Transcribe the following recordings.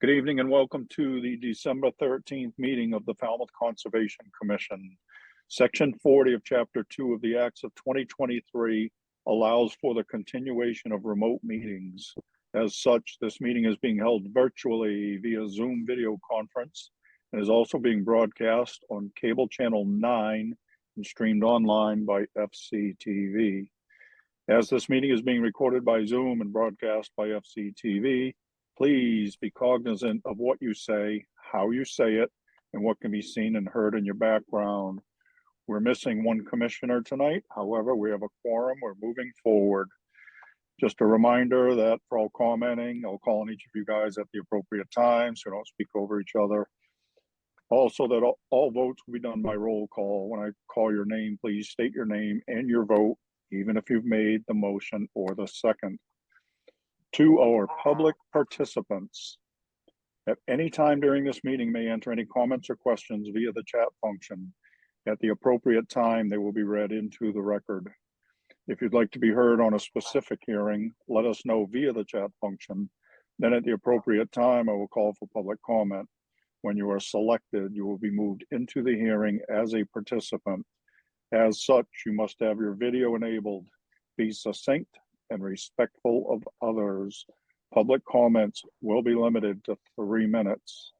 Good evening and welcome to the December 13th meeting of the Falmouth Conservation Commission. Section 40 of Chapter 2 of the Acts of 2023 allows for the continuation of remote meetings. As such, this meeting is being held virtually via Zoom video conference and is also being broadcast on cable channel 9 and streamed online by FCTV. As this meeting is being recorded by Zoom and broadcast by FCTV, please be cognizant of what you say, how you say it, and what can be seen and heard in your background. We're missing one commissioner tonight. However, we have a quorum. We're moving forward. Just a reminder that for all commenting, I'll call on each of you guys at the appropriate time so you don't speak over each other. Also, that all votes will be done by roll call. When I call your name, please state your name and your vote, even if you've made the motion or the second. To our public participants, at any time during this meeting may enter any comments or questions via the chat function. At the appropriate time, they will be read into the record. If you'd like to be heard on a specific hearing, let us know via the chat function. Then at the appropriate time, I will call for public comment. When you are selected, you will be moved into the hearing as a participant. As such, you must have your video enabled. Be succinct and respectful of others. Public comments will be limited to 3 minutes.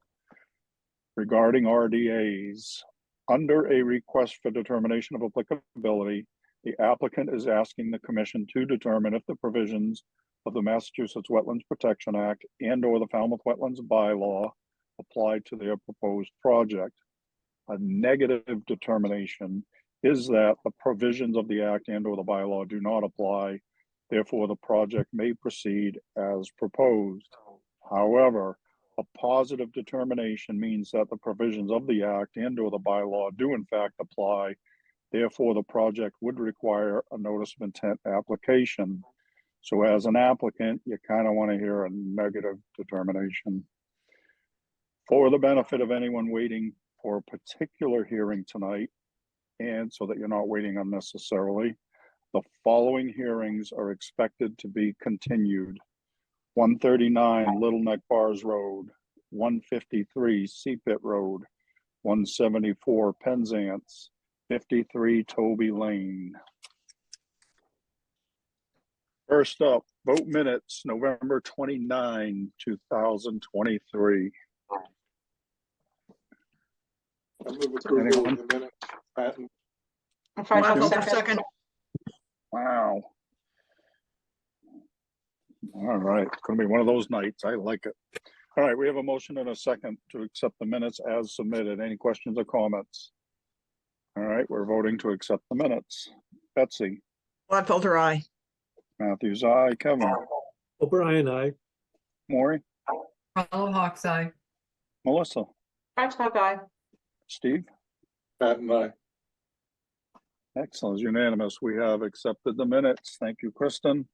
Regarding RDAs, under a request for determination of applicability, the applicant is asking the Commission to determine if the provisions of the Massachusetts Wetlands Protection Act and/or the Falmouth Wetlands Bylaw apply to their proposed project. A negative determination is that the provisions of the Act and/or the bylaw do not apply. Therefore, the project may proceed as proposed. However, a positive determination means that the provisions of the Act and/or the bylaw do in fact apply. Therefore, the project would require a notice of intent application. So as an applicant, you kind of want to hear a negative determination. For the benefit of anyone waiting for a particular hearing tonight, and so that you're not waiting unnecessarily, the following hearings are expected to be continued. 139 Little Neck Bars Road, 153 Seapit Road, 174 Penzance, 53 Toby Lane. First up, vote minutes, November 29, 2023. I move approval of the minutes. Falmouth second. Wow. All right, it's going to be one of those nights. I like it. All right, we have a motion and a second to accept the minutes as submitted. Any questions or comments? All right, we're voting to accept the minutes. Betsy. Gladfelter, aye. Matthews, aye. Kevin. O'Brien, aye. Maury. Hollow Hawks, aye. Melissa. Frenchcock, aye. Steve. Patton, aye. Excellent, unanimous. We have accepted the minutes. Thank you, Kristen.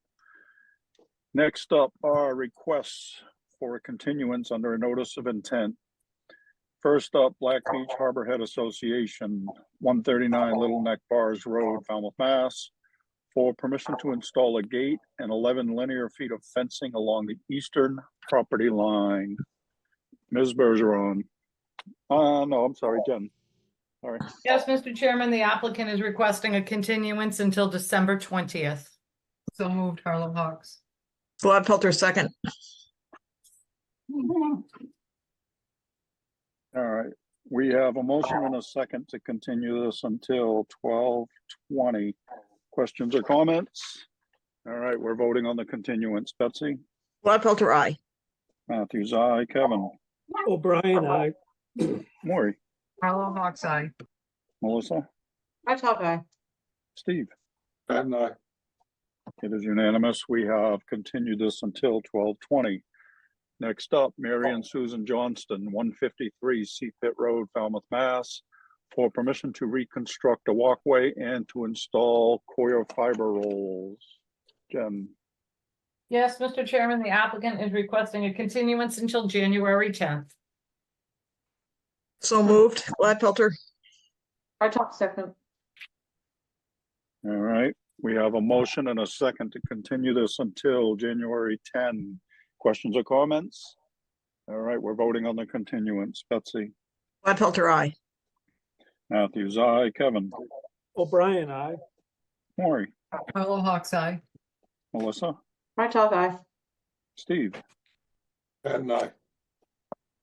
Next up are requests for a continuance under a notice of intent. First up, Black Beach Harbor Head Association, 139 Little Neck Bars Road, Falmouth, Mass, for permission to install a gate and 11 linear feet of fencing along the eastern property line. Ms. Bergeron. No, I'm sorry, Jen. Sorry. Yes, Mr. Chairman, the applicant is requesting a continuance until December 20th. So moved, Harlow Hawks. Gladfelter, second. All right, we have a motion and a second to continue this until 12:20. Questions or comments? All right, we're voting on the continuance. Betsy? Gladfelter, aye. Matthews, aye. Kevin? O'Brien, aye. Maury? Harlow Hawks, aye. Melissa? Frenchcock, aye. Steve? Patton, aye. It is unanimous. We have continued this until 12:20. Next up, Mary and Susan Johnston, 153 Seapit Road, Falmouth, Mass, for permission to reconstruct a walkway and to install coir fiber rolls. Jen. Yes, Mr. Chairman, the applicant is requesting a continuance until January 10th. So moved. Gladfelter. Frenchcock, second. All right, we have a motion and a second to continue this until January 10. Questions or comments? All right, we're voting on the continuance. Betsy, Gladfelter, aye. Matthews, aye. Kevin, O'Brien, aye. Maury, Arlo Hawks, aye. Melissa, Right talk, aye. Steve. Patton, aye.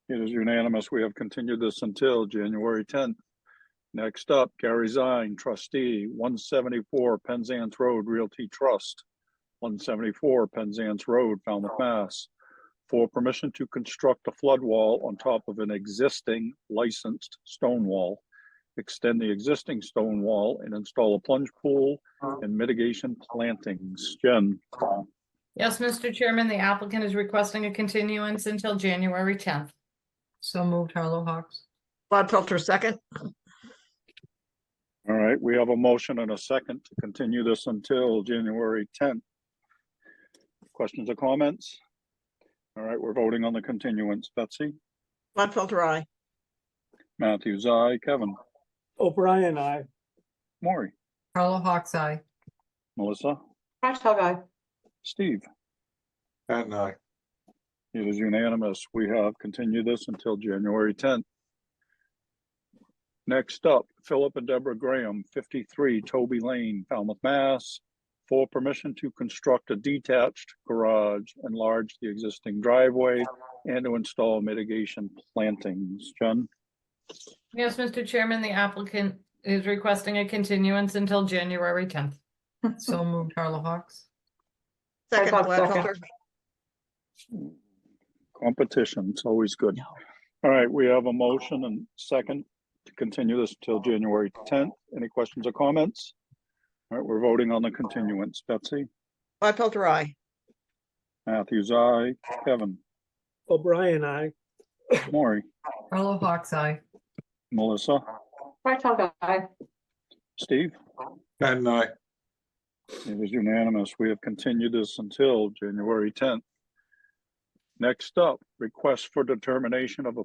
It is unanimous. We have continued this until January 10th. Next up, Gary Zine, trustee, 174 Penzance Road Realty Trust, 174 Penzance Road, Falmouth, Mass. For permission to construct a flood wall on top of an existing licensed stone wall, extend the existing stone wall and install a plunge pool and mitigation plantings. Jen, Yes, Mr. Chairman, the applicant is requesting a continuance until January 10th. So moved, Arlo Hawks. Gladfelter, second. all right, we have a motion and a second to continue this until January 10th. Questions or comments? All right, we're voting on the continuance. Betsy, Gladfelter, aye. Matthews, aye. Kevin, O'Brien, aye. Maury, Arlo Hawks, aye. Melissa, Right talk, aye. Steve. Patton, aye. It is unanimous. We have continued this until January 10th. Next up, Philip and Deborah Graham, 53 Toby Lane, Falmouth, Mass. For permission to construct a detached garage, enlarge the existing driveway, and to install mitigation plantings. Jen, Yes, Mr. Chairman, the applicant is requesting a continuance until January 10th. So moved, Arlo Hawks. Second, Gladfelter, second. Gladfelter. competition, it's always good. All right, we have a motion and second to continue this until January 10th. Any questions or comments? All right, we're voting on the continuance. Betsy, Gladfelter, aye. Matthews, aye. Kevin, O'Brien, aye. Maury, Arlo Hawks, aye. Melissa, Right talk, aye. Steve. Patton, aye. It is unanimous. We have continued this until January 10th. Next up, request for determination of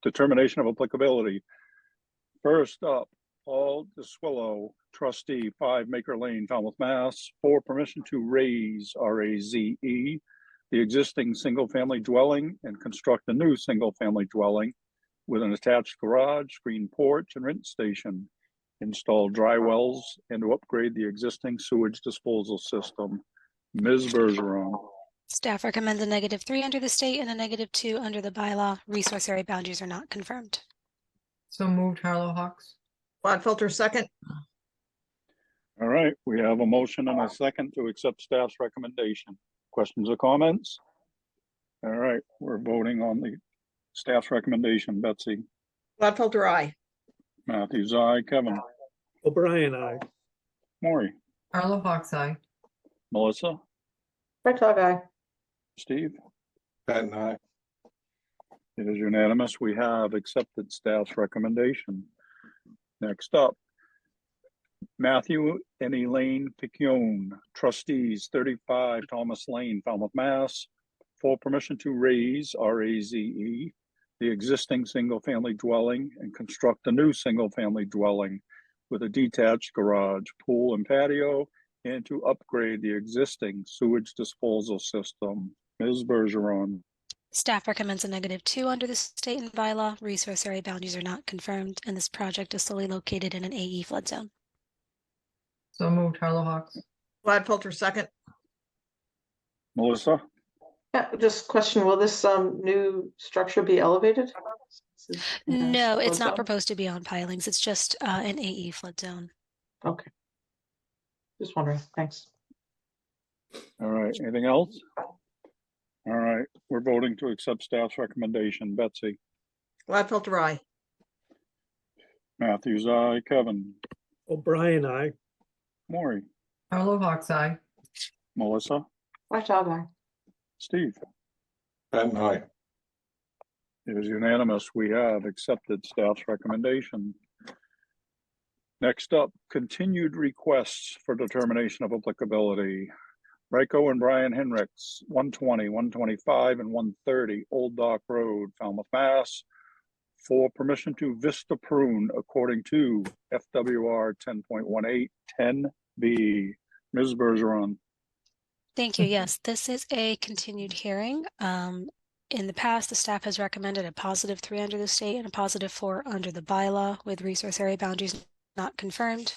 determination of applicability. First up, Paul DeSwillo, trustee, 5 Maker Lane, Falmouth, Mass. For permission to raise, R-A-Z-E, the existing single-family dwelling and construct a new single-family dwelling with an attached garage, screen porch, and rinse station. Install dry wells and to upgrade the existing sewage disposal system. Ms. Bergeron. Staff recommends a -3 under the state and a -2 under the bylaw. Resource area boundaries are not confirmed. So moved, Arlo Hawks. Gladfelter, second. All right, we have a motion and a second to accept staff's recommendation. Questions or comments? All right, we're voting on the staff's recommendation. Betsy, Gladfelter, aye. Matthews, aye. Kevin, O'Brien, aye. Maury, Arlo Hawks, aye. Melissa, Right talk, aye. Steve. Patton, aye. It is unanimous. We have accepted staff's recommendation. Next up, Matthew and Elaine Piccione, trustees, 35 Thomas Lane, Falmouth, Mass. For permission to raise, R-A-Z-E, the existing single-family dwelling and construct a new single-family dwelling with a detached garage, pool, and patio, and to upgrade the existing sewage disposal system. Ms. Bergeron. Staff recommends a -2 under the state and bylaw. Resource area boundaries are not confirmed, and this project is solely located in an AE flood zone. So moved, Arlo Hawks. Gladfelter, second. Melissa? Yeah, just question, will this new structure be elevated? No, it's Flood not zone? proposed to be on pilings. It's just an AE flood zone. Okay. Just wondering, thanks. All right, anything else? All right, we're voting to accept staff's recommendation. Betsy, Gladfelter, aye. Matthews, aye. Kevin, O'Brien, aye. Maury, Arlo Hawks, aye. Melissa, Right talk, aye. Steve. Patton, aye. It is unanimous. We have accepted staff's recommendation. Next up, continued requests for determination of applicability. Rico and Brian Henricks, 120, 125, and 130 Old Dock Road, Falmouth, Mass. For permission to vista prune according to FWR 10.18 10B. Ms. Bergeron. Thank you. Yes, this is a continued hearing. In the past, the staff has recommended a +3 under the state and a +4 under the bylaw with resource area boundaries not confirmed.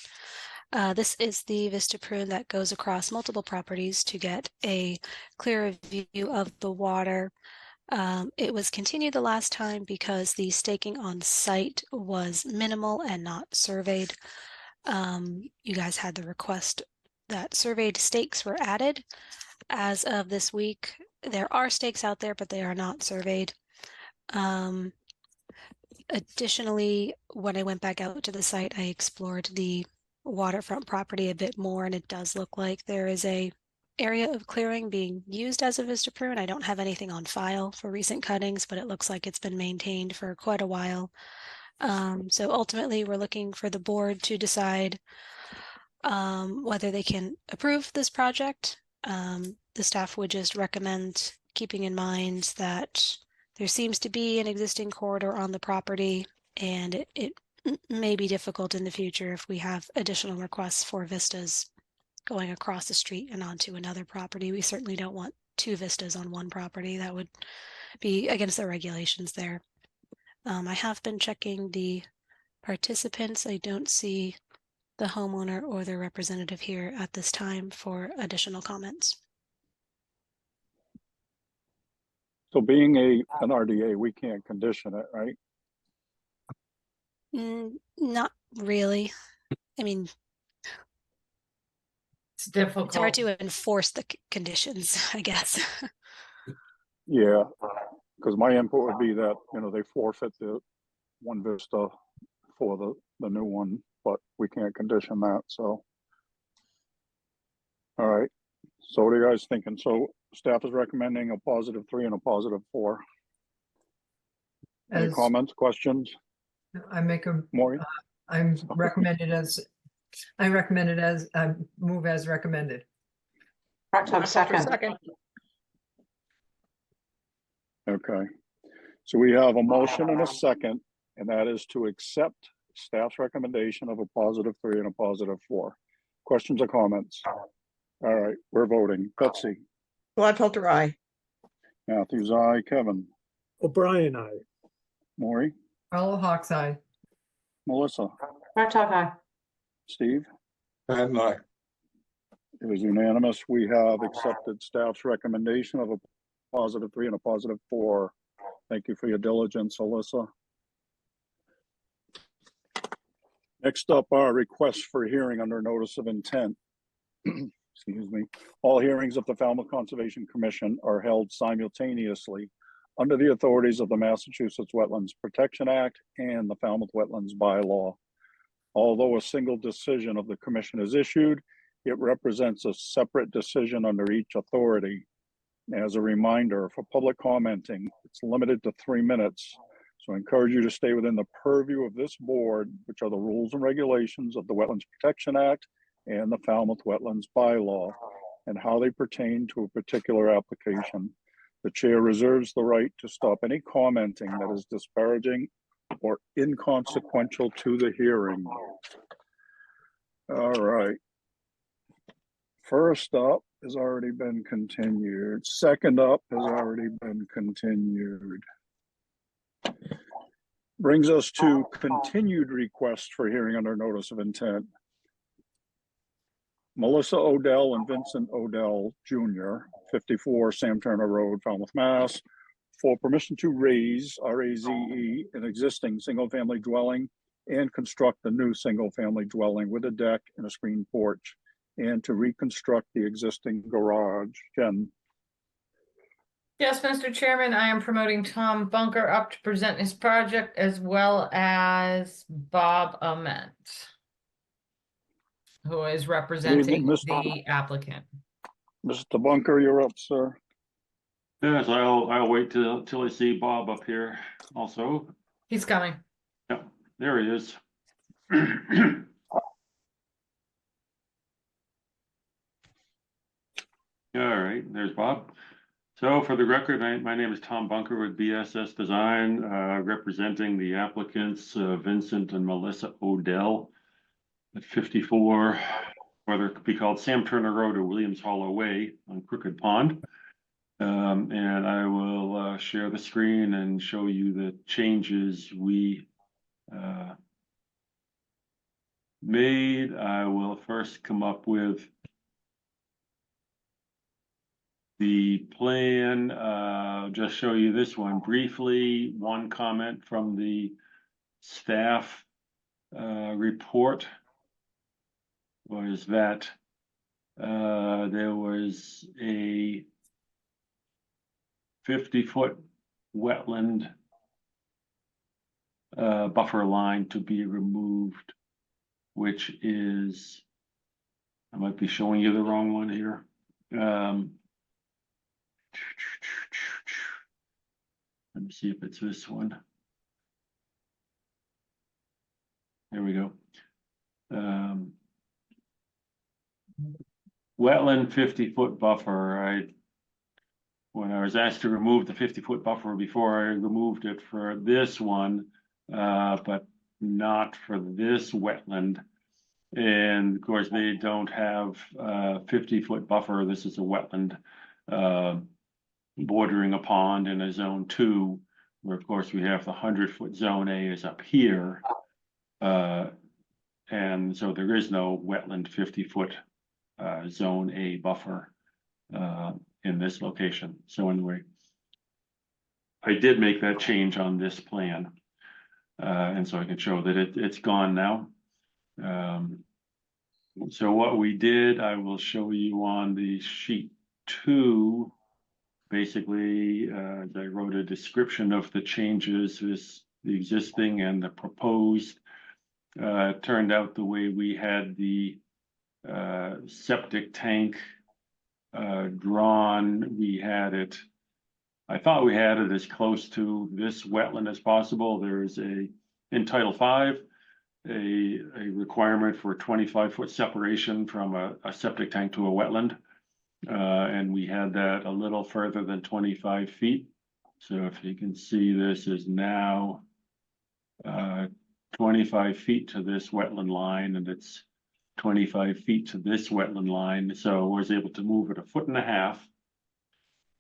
This is the vista prune that goes across multiple properties to get a clearer view of the water. It was continued the last time because the staking on site was minimal and not surveyed. You guys had the request that surveyed stakes were added. As of this week, there are stakes out there, but they are not surveyed. Additionally, when I went back out to the site, I explored the waterfront property a bit more, and it does look like there is a area of clearing being used as a vista prune. I don't have anything on file for recent cuttings, but it looks like it's been maintained for quite a while. So ultimately, we're looking for the board to decide whether they can approve this project. The staff would just recommend keeping in mind that there seems to be an existing corridor on the property, and it may be difficult in the future if we have additional requests for vistas going across the street and onto another property. We certainly don't want 2 vistas on one property. That would be against the regulations there. I have been checking the participants. I don't see the homeowner or their representative here at this time for additional comments. So being an RDA, we can't condition it, right? Not really. I mean, It's it's hard difficult. to enforce the conditions, I guess. Yeah, because my input would be that, they forfeit the one vista for the new one, but we can't condition that, so. All right, so what are you guys thinking? So staff is recommending a +3 and a +4. Any As comments, questions? I make a, Maureen? I'm recommended as, I move as recommended. Fractalk second. Second. Okay, so we have a motion and a second, and that is to accept staff's recommendation of a +3 and a +4. Questions or comments? All right, we're voting. Betsy? Gladfelter, aye. Matthews, aye. Kevin? O'Brien, aye. Maury? Fellow Hawks Eye. Melissa? Fractalk eye. Steve? Patton, aye. It was unanimous. We have accepted staff's recommendation of a +3 and a +4. Thank you for your diligence, Alyssa. Next up are requests for hearing under notice of intent. Excuse me. All hearings of the Falmouth Conservation Commission are held simultaneously under the authorities of the Massachusetts Wetlands Protection Act and the Falmouth Wetlands Bylaw. Although a single decision of the commission is issued, it represents a separate decision under each authority. As a reminder, for public commenting, it's limited to 3 minutes. So I encourage you to stay within the purview of this board, which are the rules and regulations of the Wetlands Protection Act and the Falmouth Wetlands Bylaw, and how they pertain to a particular application. The chair reserves the right to stop any commenting that is disparaging or inconsequential to the hearing. All right. First up has already been continued. Second up has already been continued. Brings us to continued request for hearing under notice of intent. Melissa Odell and Vincent Odell Jr., 54 Sam Turner Road, Falmouth, Mass., for permission to raise, RAZE, an existing single-family dwelling and construct a new single-family dwelling with a deck and a screen porch, and to reconstruct the existing garage. Jen? Yes, Mr. Chairman, I am promoting Tom Bunker up to present his project as well as Bob Ament, who is representing Mr. the applicant. Mr. Bunker, you're up, sir. Yes, I'll wait till I see Bob up here also. He's coming. Yeah, there he is. All right, there's Bob. So for the record, my name is Tom Bunker with BSS Design, representing the applicants Vincent and Melissa Odell at 54 whether it could be called Sam Turner Road or Williams Hollow Way on Crooked Pond. And I will share the screen and show you the changes we made. I will first come up with the plan. Just show you this one briefly. One comment from the staff report was that there was a 50-foot wetland buffer line to be removed, which is, I might be showing you the wrong one here. Let me see if it's this one. There we go. Wetland 50-foot buffer. When I was asked to remove the 50-foot buffer before, I removed it for this one, but not for this wetland. And of course, they don't have a 50-foot buffer. This is a wetland bordering a pond in a zone 2, where of course we have the 100-foot zone A is up here. And so there is no wetland 50-foot zone A buffer in this location. So anyway, I did make that change on this plan. And so I can show that it's gone now. So what we did, I will show you on the sheet 2. Basically, I wrote a description of the changes, the existing and the proposed. It turned out the way we had the septic tank drawn, we had it, I thought we had it as close to this wetland as possible. There's in Title 5, a requirement for 25-foot separation from a septic tank to a wetland. And we had that a little further than 25 feet. So if you can see, this is now 25 feet to this wetland line, and it's 25 feet to this wetland line. So I was able to move it 1.5 feet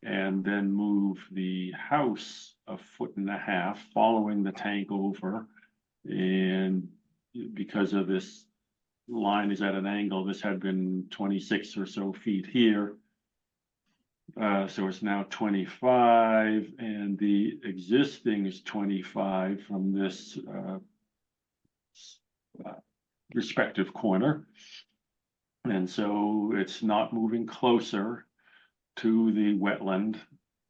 and then move the house 1.5 feet, following the tank over. And because of this line is at an angle, this had been 26 or so feet here. So it's now 25, and the existing is 25 from this respective corner. And so it's not moving closer to the wetland,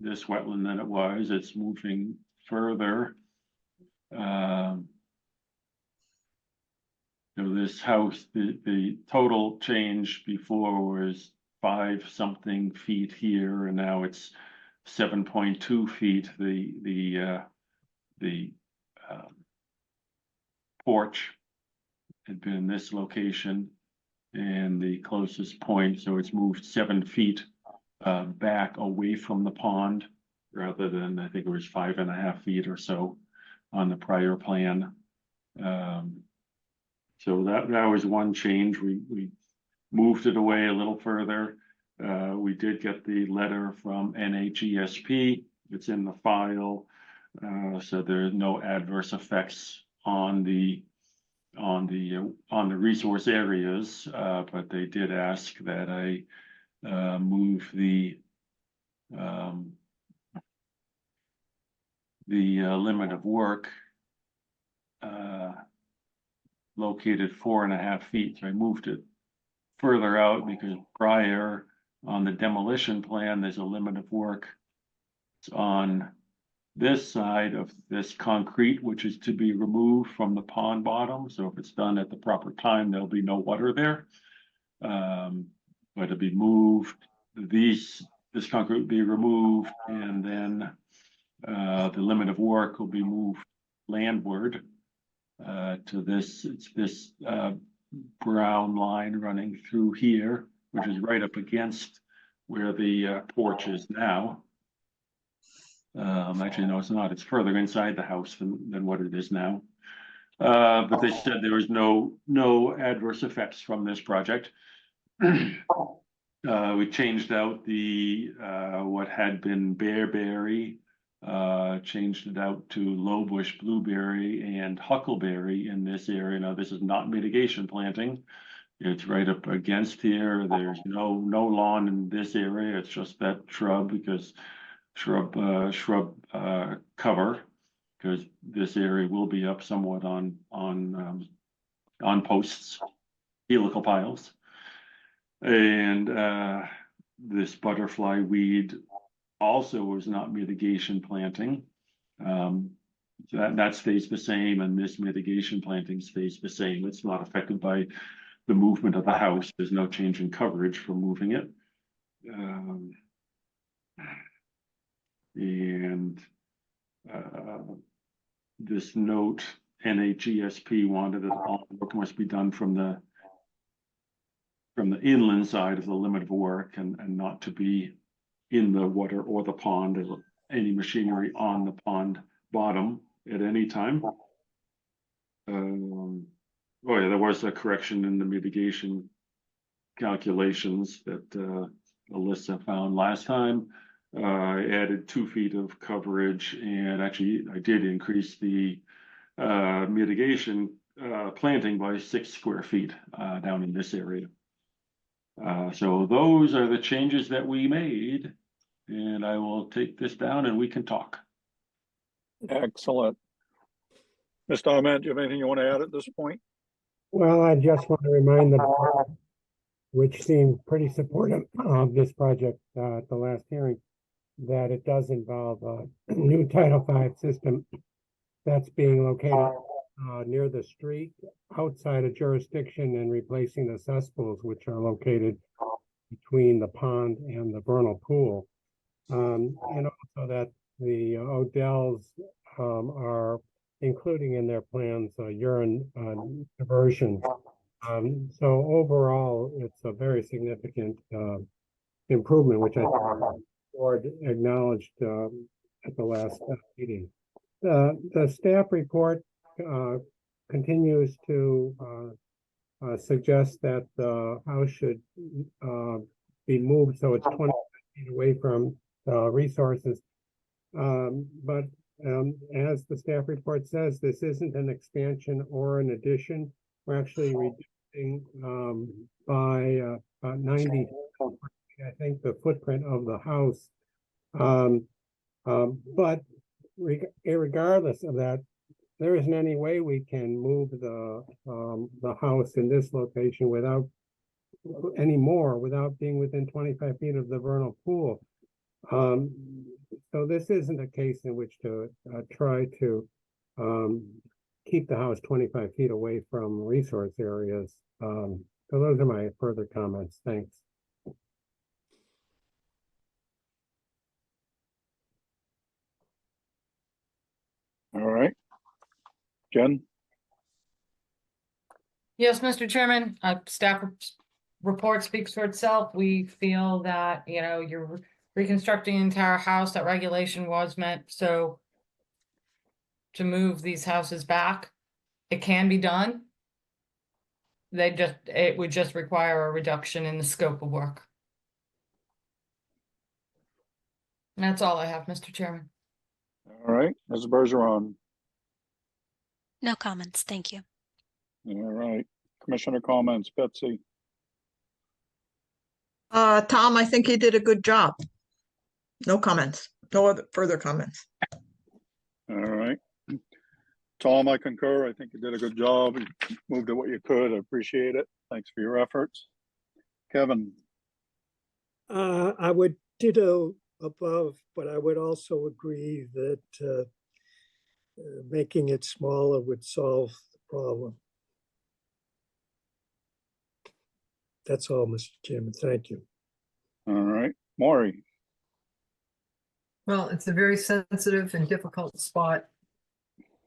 this wetland, than it was. It's moving further. So this house, the total change before was 5-something feet here, and now it's 7.2 feet. The porch had been in this location, and the closest point, so it's moved 7 feet back away from the pond, rather than, I think it was 5.5 feet or so on the prior plan. So that was one change. We moved it away a little further. We did get the letter from NHESP. It's in the file. So there's no adverse effects on the resource areas, but they did ask that I move the limit of work located 4.5 feet. So I moved it further out because prior on the demolition plan, there's a limit of work on this side of this concrete, which is to be removed from the pond bottom. So if it's done at the proper time, there'll be no water there. But it'll be moved. This concrete will be removed, and then the limit of work will be moved landward to this. It's this brown line running through here, which is right up against where the porch is now. Actually, no, it's not. It's further inside the house than what it is now. But they said there was no adverse effects from this project. We changed out the, what had been bearberry, changed it out to low bush blueberry and huckleberry in this area. Now, this is not mitigation planting. It's right up against here. There's no lawn in this area. It's just that shrub because shrub cover, because this area will be up somewhat on posts, helical piles. And this butterfly weed also is not mitigation planting. So that stays the same, and this mitigation planting stays the same. It's not affected by the movement of the house. There's no change in coverage for moving it. This note, NHESP wanted that all work must be done from the inland side of the limit of work and not to be in the water or the pond, or any machinery on the pond bottom at any time. Oh yeah, there was a correction in the mitigation calculations that Alyssa found last time. I added 2 feet of coverage, and actually I did increase the mitigation planting by 6 square feet down in this area. So those are the changes that we made, and I will take this down and we can talk. Excellent. Mr. Ahmed, do you have anything you want to add at this point? Well, I just want to remind the board, which seemed pretty supportive of this project at the last hearing, that it does involve a new Title V system that's being located near the street, outside of jurisdiction, and replacing the cesspools, which are located between the pond and the vernal pool. And also that the Odells are including in their plans urine diversion. So overall, it's a very significant improvement, which I think the board acknowledged at the last meeting. The staff report continues to suggest that the house should be moved so it's 20 feet away from resources. But as the staff report says, this isn't an expansion or an addition. We're actually reducing by 90, I think, the footprint of the house. But regardless of that, there isn't any way we can move the house in this location without being within 25 feet of the vernal pool. So this isn't a case in which to try to keep the house 25 feet away from resource areas. So those are my further comments. Thanks. All right. Jen? Yes, Mr. Chairman, staff report speaks for itself. We feel that, you're reconstructing the entire house. That regulation was meant so to move these houses back. It can be done. It would just require a reduction in the scope of work. And that's all I have, Mr. Chairman. All right, Ms. Bergeron. No comments, thank you. All right, Commissioner comments, Betsy. Tom, I think he did a good job. No comments, no other further comments. All right. Tom, I concur. I think you did a good job. You moved it what you could. I appreciate it. Thanks for your efforts. Kevin. I would ditto above, but I would also agree that making it smaller would solve the problem. That's all, Mr. Chairman. Thank you. All right, Maury. Well, it's a very sensitive and difficult spot.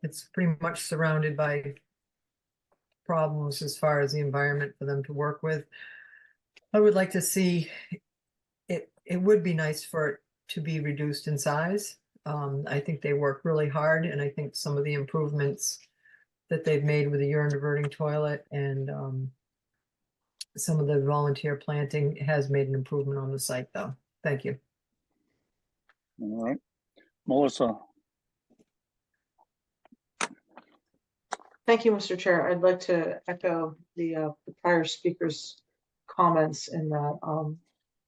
It's pretty much surrounded by problems as far as the environment for them to work with. I would like to see it. It would be nice for it to be reduced in size. I think they work really hard, and I think some of the improvements that they've made with the urine diverting toilet and some of the volunteer planting has made an improvement on the site, though. Thank you. All right, Melissa. Thank you, Mr. Chair. I'd like to echo the prior speaker's comments in that,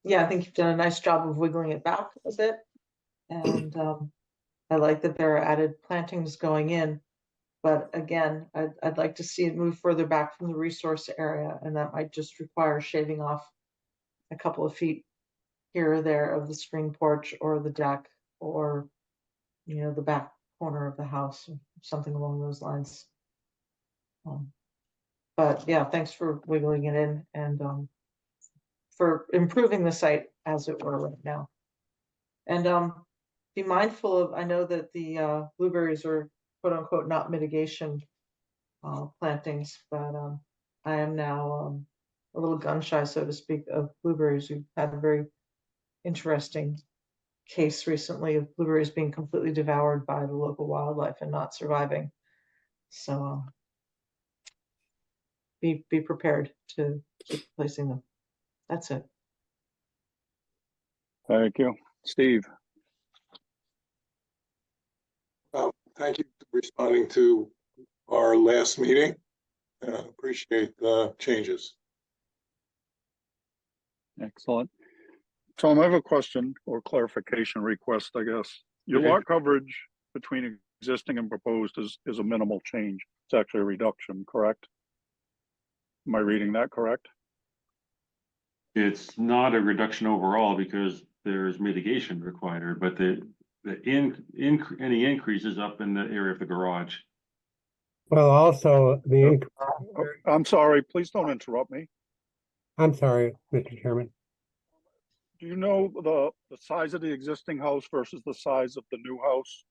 yeah, I think you've done a nice job of wiggling it back a bit. And I like that there are added plantings going in. But again, I'd like to see it move further back from the resource area, and that might just require shaving off a couple of feet here or there of the screen porch or the deck, or, you know, the back corner of the house, or something along those lines. But yeah, thanks for wiggling it in and for improving the site as it were right now. And be mindful of, I know that the blueberries are quote unquote not mitigation plantings, but I am now a little gun shy, so to speak, of blueberries. We've had a very interesting case recently of blueberries being completely devoured by the local wildlife and not surviving. So be prepared to keep placing them. That's it. Thank you. Steve. Thank you for responding to our last meeting. Appreciate the changes. Excellent. Tom, I have a question or clarification request, I guess. Your Okay. lot coverage between existing and proposed is a minimal change. It's actually a reduction, correct? Am I reading that correct? It's not a reduction overall because there's mitigation required, but any increase is up in the area of the garage. Well, also the, Oh, I'm sorry, please don't interrupt me. I'm sorry, Mr. Chairman. Do you know the size of the existing house versus the size of the new house?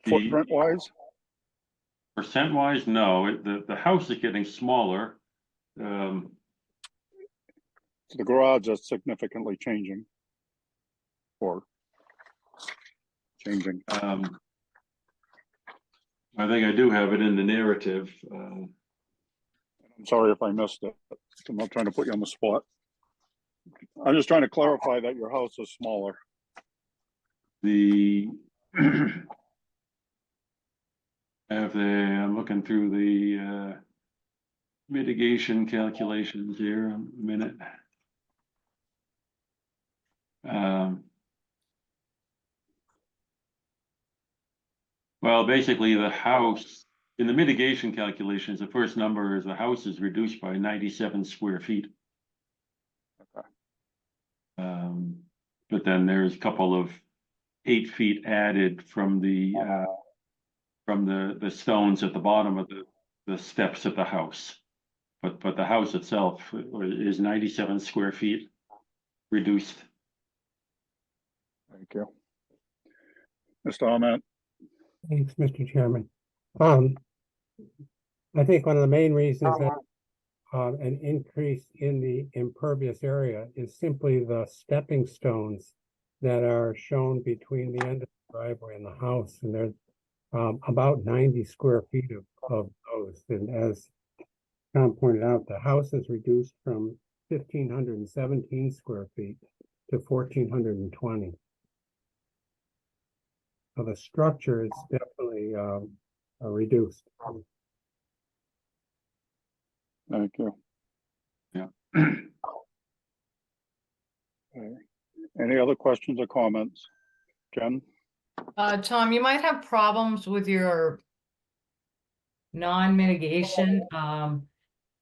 Footprint wise? Percent wise, no, the house is getting smaller. So the garage is significantly changing. Or changing. I think I do have it in the narrative. I'm sorry if I missed it. I'm not trying to put you on the spot. I'm just trying to clarify that your house is smaller. I'm looking through the mitigation calculations here a minute. Well, basically the house, in the mitigation calculations, the first number is the house is reduced by 97 square feet. Okay. But then there's a couple of 8 feet added from the stones at the bottom of the steps of the house. But the house itself is 97 square feet reduced. Thank you. Mr. Ahmet. Thanks, Mr. Chairman. I think one of the main reasons that an increase in the impervious area is simply the stepping stones that are shown between the end of the driveway and the house. And there's about 90 square feet of those. And as Tom pointed out, the house is reduced from 1,517 square feet to 1,420. So the structure is definitely reduced. Thank you. Yeah. Okay. Any other questions or comments? Jen? Tom, you might have problems with your non-mitigation,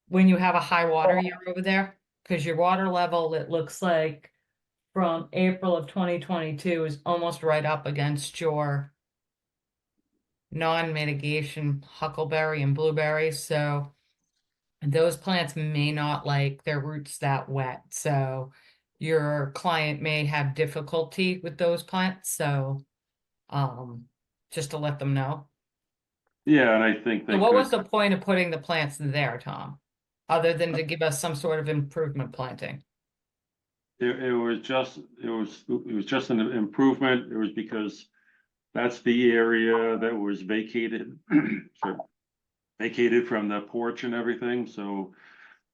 when you have a high water year over there, because your water level, it looks like from April of 2022 is almost right up against your non-mitigation huckleberry and blueberry. So those plants may not like their roots that wet. So your client may have difficulty with those plants. So just to let them know. Yeah, and I think So they what was could, the point of putting the plants there, Tom? Other than to give us some sort of improvement planting? it was just an improvement. It was because that's the area that was vacated, vacated from the porch and everything. So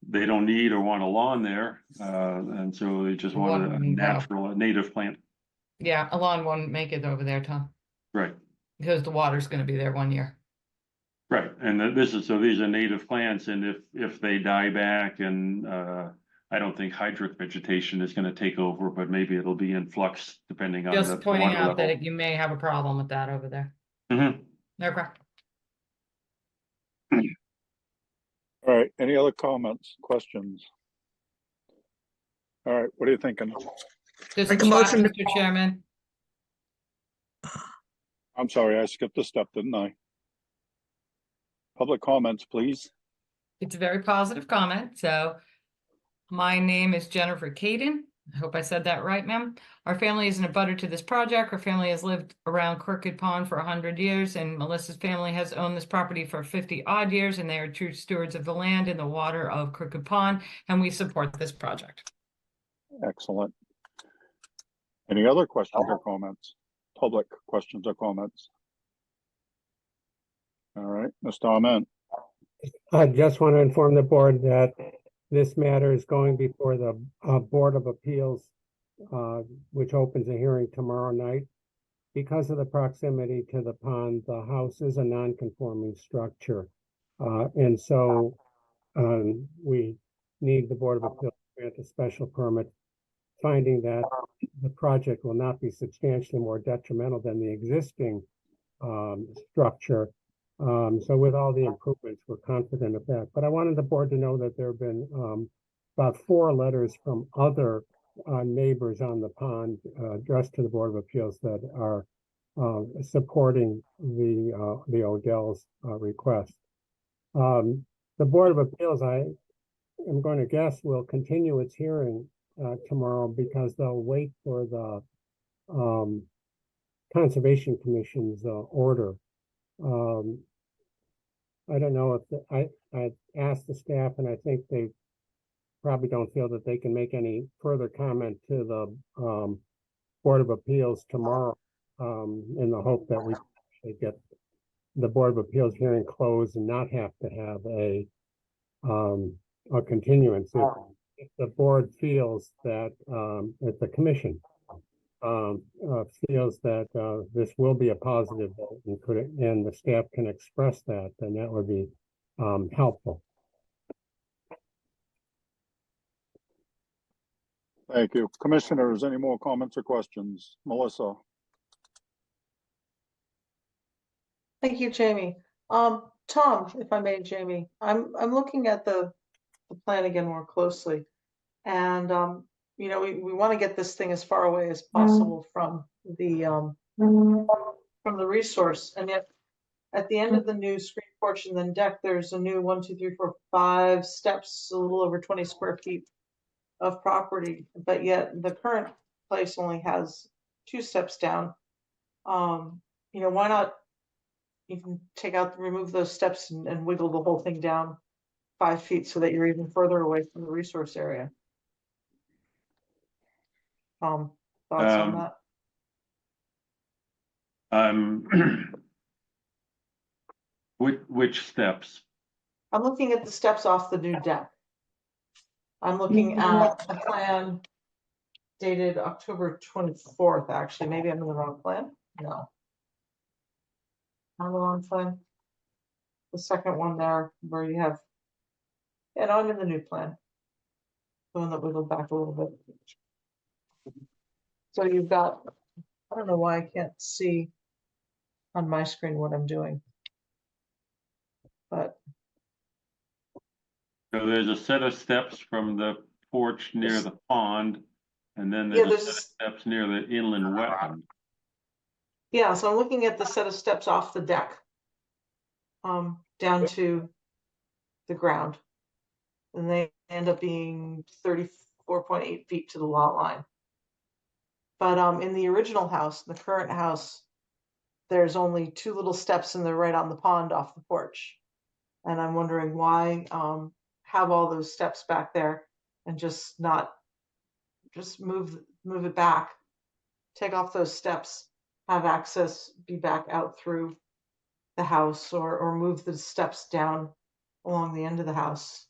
they don't need or want a lawn there, and so they just want a Wouldn't grow. natural, a native plant. Yeah, a lawn wouldn't make it over there, Tom, Right, because the water's gonna be there 1 year. right, and this is, so these are native plants, and if they die back, and I don't think hydric vegetation is gonna take over, but maybe it'll be in flux depending on the Just pointing water out that level. you may have a problem with that over there. Mhm. Okay. All right, any other comments, questions? All right, what are you thinking? Just Make a chat, motion to- Mr. Chairman. I'm sorry, I skipped a step, didn't I? Public comments, please. It's a very positive comment, so my name is Jennifer Caden. I hope I said that right, ma'am. Our family is an abutter to this project. Our family has lived around Crooked Pond for 100 years, and Melissa's family has owned this property for 50 odd years, and they are true stewards of the land and the water of Crooked Pond, and we support this project. Excellent. Any other questions or comments? Public questions or comments? All right, Mr. Arment. I just want to inform the board that this matter is going before the Board of Appeals, which opens a hearing tomorrow night. Because of the proximity to the pond, the house is a non-conforming structure. And so we need the Board of Appeals to grant a special permit, finding that the project will not be substantially more detrimental than the existing structure. So with all the improvements, we're confident of that. But I wanted the board to know that there have been about 4 letters from other neighbors on the pond addressed to the Board of Appeals that are supporting the Odell's request. The Board of Appeals, I am going to guess, will continue its hearing tomorrow because they'll wait for the Conservation Commission's order. I don't know if I asked the staff, and I think they probably don't feel that they can make any further comment to the Board of Appeals tomorrow, in the hope that we get the Board of Appeals hearing closed and not have to have a continuance. If the board feels that, if the commission feels that this will be a positive vote and the staff can express that, then that would be helpful. Thank you. Commissioners, any more comments or questions? Melissa? Thank you, Jamie. Tom, if I may, Jamie, I'm looking at the plan again more closely. And you know, we want to get this thing as far away as possible from the resource. And yet at the end of the new screen porch and then deck, there's a new 1, 2, 3, 4, 5 steps, a little over 20 square feet of property, but yet the current place only has 2 steps down. You know, why not even remove those steps and wiggle the whole thing down 5 feet so that you're even further away from the resource area? Thoughts on that? Which steps? I'm looking at the steps off the new deck. I'm looking at a plan dated October 24th, actually. Maybe I'm in the wrong plan. No. I'm the wrong plan. The second one there where you have, and I'm in the new plan. The one that wiggled back a little bit. So you've got, I don't know why I can't see on my screen what I'm doing. But So there's a set of steps from the porch near the pond, and then yeah, there's a set of steps near the inland wetland. Yeah, so I'm looking at the set of steps off the deck, down to the ground. And they end up being 34.8 feet to the lot line. But in the original house, the current house, there's only 2 little steps and they're right on the pond off the porch. And I'm wondering why have all those steps back there and just move it back, take off those steps, have access, be back out through the house, or move the steps down along the end of the house.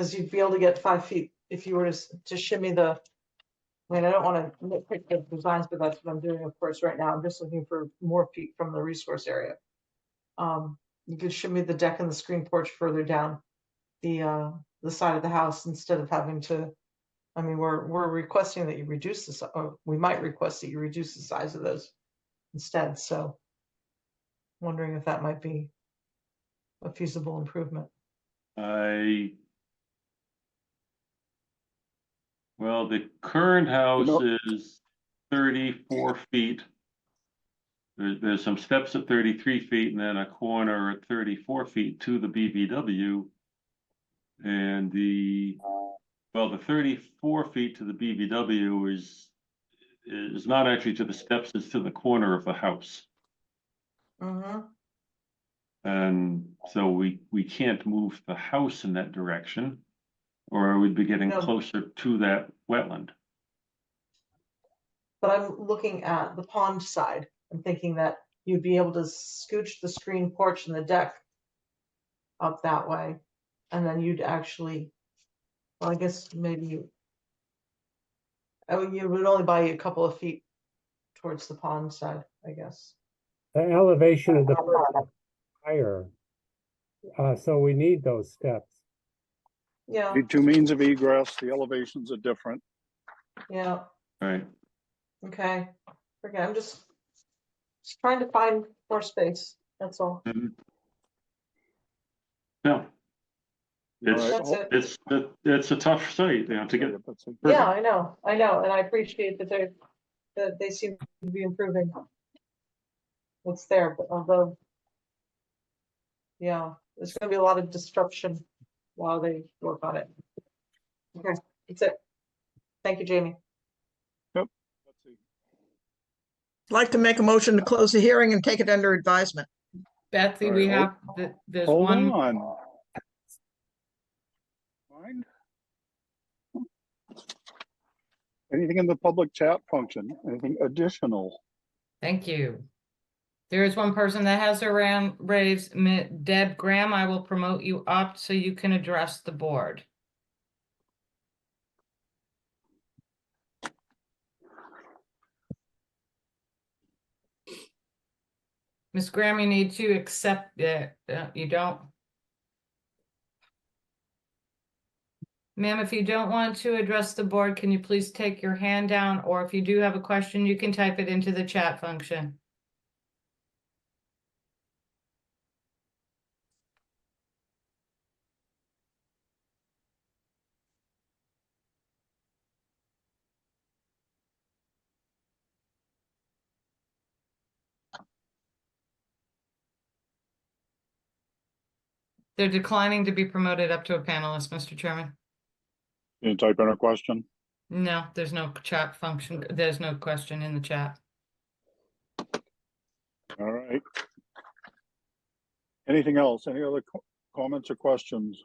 Because you'd be able to get 5 feet if you were to shimmy the, I mean, I don't want to nitpick the designs, but that's what I'm doing, of course, right now. I'm just looking for more feet from the resource area. You could shimmy the deck and the screen porch further down the side of the house instead of having to, I mean, we're requesting that you reduce this, or we might request that you reduce the size of those instead, so wondering if that might be a feasible improvement. Well, the current house know- is 34 feet. There's some steps at 33 feet and then a corner at 34 feet to the BVW. And the 34 feet to the BVW is not actually to the steps, it's to the corner of the house. Mm-hmm. And so we can't move the house in that direction, or we'd be getting No. closer to that wetland. But I'm looking at the pond side. I'm thinking that you'd be able to scooch the screen porch and the deck up that way. And then you'd actually, well, I guess maybe I mean, you would only buy you a couple of feet towards the pond side, I guess. The elevation of the porch is higher, so we need those steps. Yeah, The two means of egress, the elevations are different. yeah, Right. okay. Okay, I'm just trying to find more space, that's all. No. It's, All right. That's it. it's a tough site, you know, to get. Yeah, I know, and I appreciate that they seem to be improving what's there, but although, yeah, there's gonna be a lot of disruption while they work on it. Okay, that's it. Thank you, Jamie. Yep. I'd like to make a motion to close the hearing and take it under advisement. Betsy, All we right, have, there's Hold one, on. Mind? Anything in the public chat function? Anything additional? thank you. There is one person that has their hand raised, Deb Graham, I will promote you up so you can address the board. Ms. Graham, you need to accept it, you don't? Ma'am, if you don't want to address the board, can you please take your hand down? Or if you do have a question, you can type it into the chat function. They're declining to be promoted up to a panelist, Mr. Chairman. Can you type in a question? No, there's no chat function. There's no question in the chat. All right. Anything else? Any other comments or questions?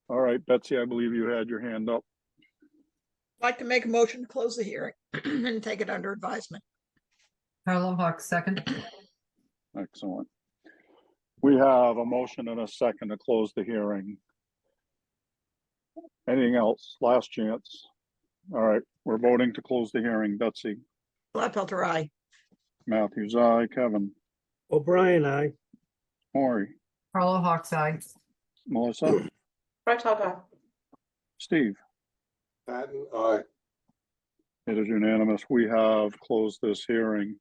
All right, Betsy, I believe you had your hand up. I'd like to make a motion to close the hearing and take it under advisement. Carlo Hawk, second. Excellent. We have a motion and a second to close the hearing. Anything else? Last chance. All right, we're voting to close the hearing. Betsy, Gladfelter, aye. Matthews, aye. Kevin, O'Brien, aye. Maury, Carlo Hawk's eye. Melissa, Right, Todd. Steve. Patton, aye. It is unanimous. We have closed this hearing.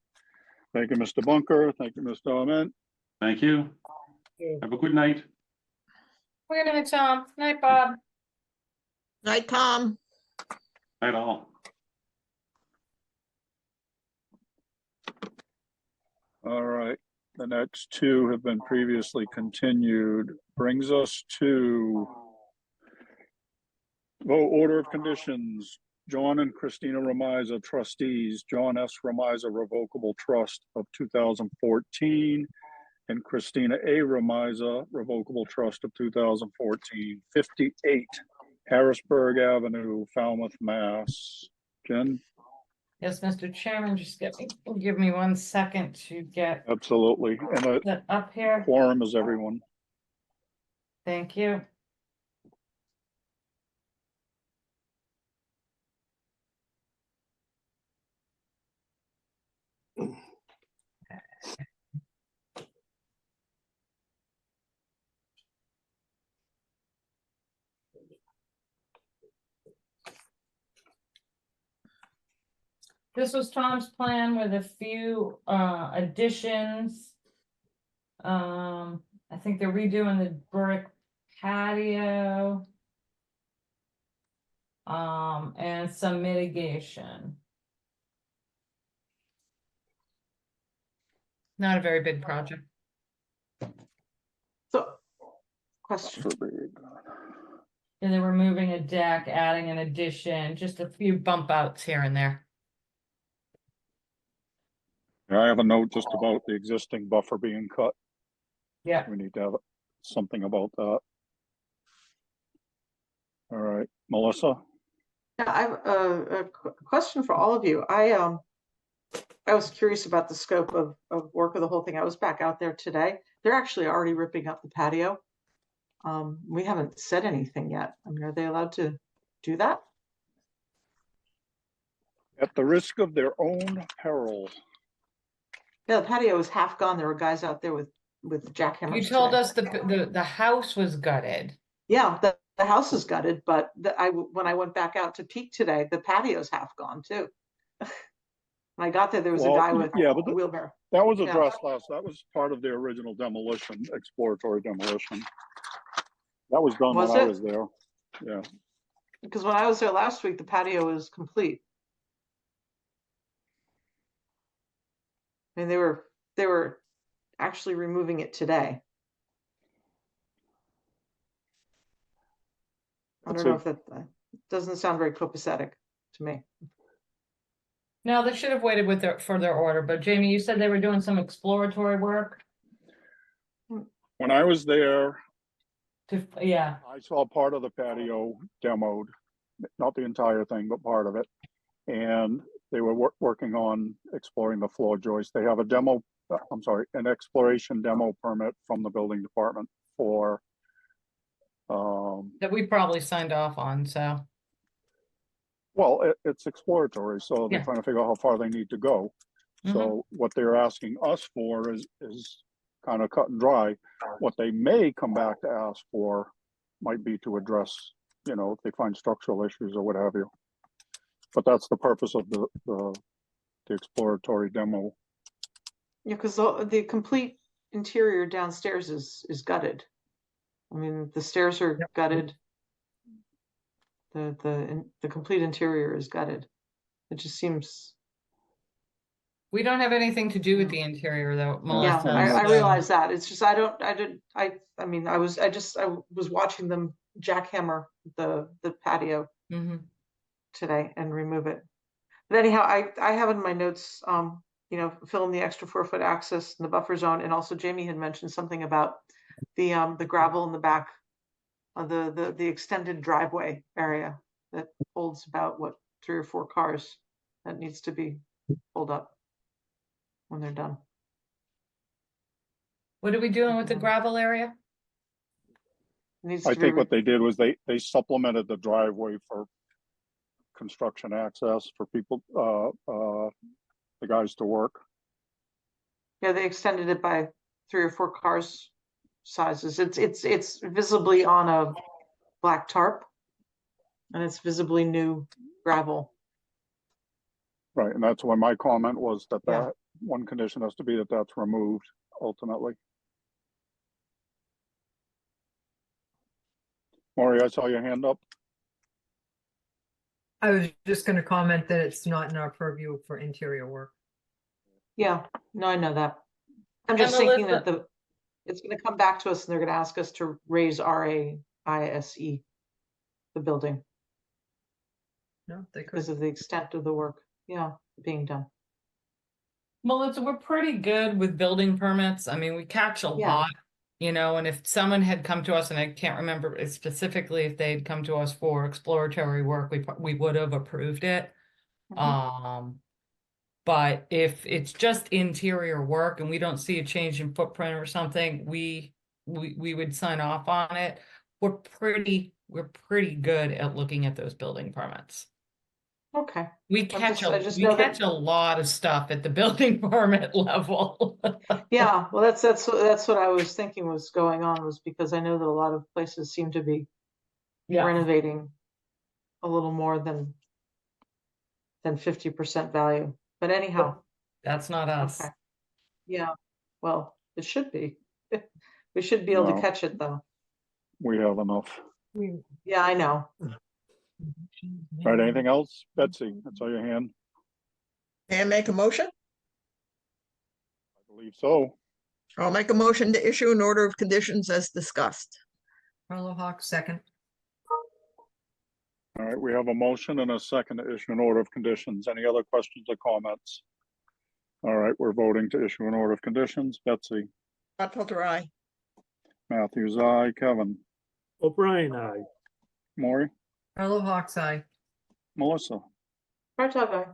Thank you, Mr. Bunker. Thank you, Mr. Ament. Thank you. you. Have a good night. Good night, Tom. Night, Bob. Night, Tom. Night all. All right, the next two have been previously continued. Brings us to vote order of conditions. John and Christina Remiza, trustees. John S. Remiza, revocable trust of 2014. And Christina A. Remiza, revocable trust of 2014. 58 Harrisburg Avenue, Falmouth, Mass. Jen? Yes, Mr. Chairman, just give me 1 second to get Absolutely. And a that up here. quorum is everyone. Thank you. This was Tom's plan with a few additions. I think they're redoing the brick patio. And some mitigation. Not a very big project. So, question. And they were moving a deck, adding an addition, just a few bump outs here and there. I have a note just about the existing buffer being cut. Yeah. We need to have something about that. All right, Melissa? Yeah, I have a question for all of you. I was curious about the scope of work of the whole thing. I was back out there today. They're actually already ripping up the patio. We haven't said anything yet. I mean, are they allowed to do that? At the risk of their own peril. Yeah, the patio is half gone. There were guys out there with jackhammers. You told today. us the house was gutted. Yeah, the house is gutted, but when I went back out to peek today, the patio's half gone too. When I got there, there was a guy with a wheelbarrow. That was addressed last. That was part of the original demolition, exploratory demolition. That was done when I was there. Yeah. Because when I was there last week, the patio was complete. I mean, they were actually removing it today. I don't know if that doesn't sound very copacetic to me. No, they should have waited for their order, but Jamie, you said they were doing some exploratory work. When I was there, Yeah. I saw part of the patio demoed, not the entire thing, but part of it. And they were working on exploring the floor joist. They have an exploration demo permit from the building department for that we probably signed off on, so. Well, it's exploratory, so they're Yeah. trying to figure out how far they need to go. Mhm. So what they're asking us for is kind of cut and dry. What they may come back to ask for might be to address, if they find structural issues or what have you. But that's the purpose of the exploratory demo. Yeah, because the complete interior downstairs is gutted. I mean, the stairs are gutted. The complete interior is gutted. It just seems. We don't have anything to do with the interior though, Yeah, Melissa. I so- realize that. It's just I was watching them jackhammer the patio Mhm. today and remove it. But anyhow, I have in my notes, fill in the extra 4-foot access in the buffer zone, and also Jamie had mentioned something about the gravel in the back of the extended driveway area that holds about 3 or 4 cars that needs to be pulled up when they're done. What are we doing with the gravel area? Needs I to think be what they did was they supplemented the driveway for construction access for people, the guys to work. Yeah, they extended it by 3 or 4 cars sizes. It's visibly on a black tarp, and it's visibly new gravel. Right, and that's why my comment was that Yeah. that one condition has to be that that's removed ultimately. Maury, I saw your hand up. I was just gonna comment that it's not in our purview for interior work. Yeah, no, I know that. I'm And just thinking that Melissa- it's going to come back to us and they're going to ask us to raise RAISE, the building, No, they could. because of the extent of the work, being done. Melissa, we're pretty good with building permits. I mean, we catch a Yeah. lot, and if someone had come to us, and I can't remember specifically if they'd come to us for exploratory work, we would have approved it. Mhm. But if it's just interior work and we don't see a change in footprint or something, we would sign off on it. We're pretty good at looking at those building permits. Okay, We catch I a, just we know that- catch a lot of stuff at the building permit level. yeah, well, that's what I was thinking was going on, was because I know that a lot of places seem to be Yeah, renovating a little more than 50% value. But anyhow, that's not us. okay. Yeah, well, it should be. We should be able to No. catch it though. We have enough. Yeah, I know. All right, anything else? Betsy, I saw your hand. May I make a motion? I believe so. I'll make a motion to issue an order of conditions as discussed. Carlo Hawk, second. All right, we have a motion and a second to issue an order of conditions. Any other questions or comments? All right, we're voting to issue an order of conditions. Betsy, Butler, aye. Matthews, aye. Kevin, O'Brien, aye. Maury, Carlo Hawk's eye. Melissa, Right, guy.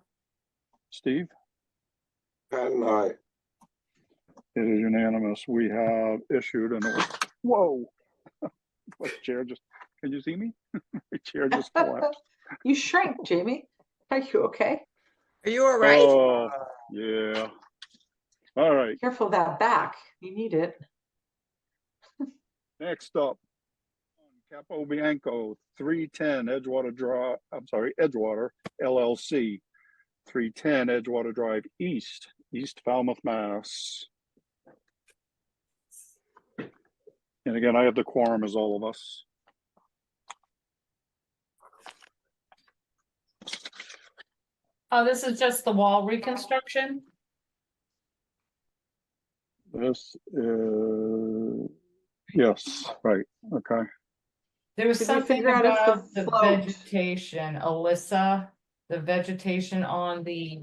Steve? Pat and I. It is unanimous. We have issued an order. Whoa. What chair just, can you see me? My chair just collapsed. You shrank, Jamie. Are you okay? Are you all right? Oh, yeah. All right, Careful of that back. You need it. next up. Capo Bianco, 310 Edgewater Drive, Edgewater LLC, 310 Edgewater Drive East, East Falmouth, Mass. And again, I have the quorum as all of us. Oh, this is just the wall reconstruction? This is, yes, right, okay. There was Did we something figure out if about the the float- vegetation, Alyssa, the vegetation on the,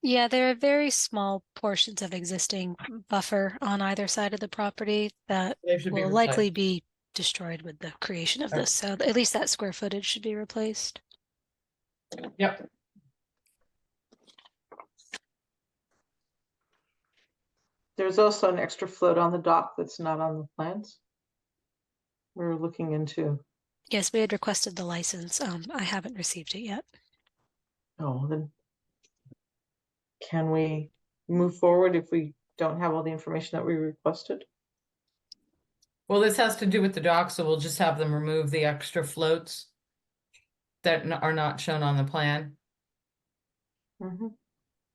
Yeah, there are very small portions of existing buffer on either side of the property that they should be will replaced. likely be destroyed with the creation of this. So at least that square footage should be replaced. Yep, There's also an extra float on the dock that's not on the plans. We're looking into. Yes, we had requested the license. I haven't received it yet. Oh, then can we move forward if we don't have all the information that we requested? well, this has to do with the dock, so we'll just have them remove the extra floats that are not shown on the plan. Mhm.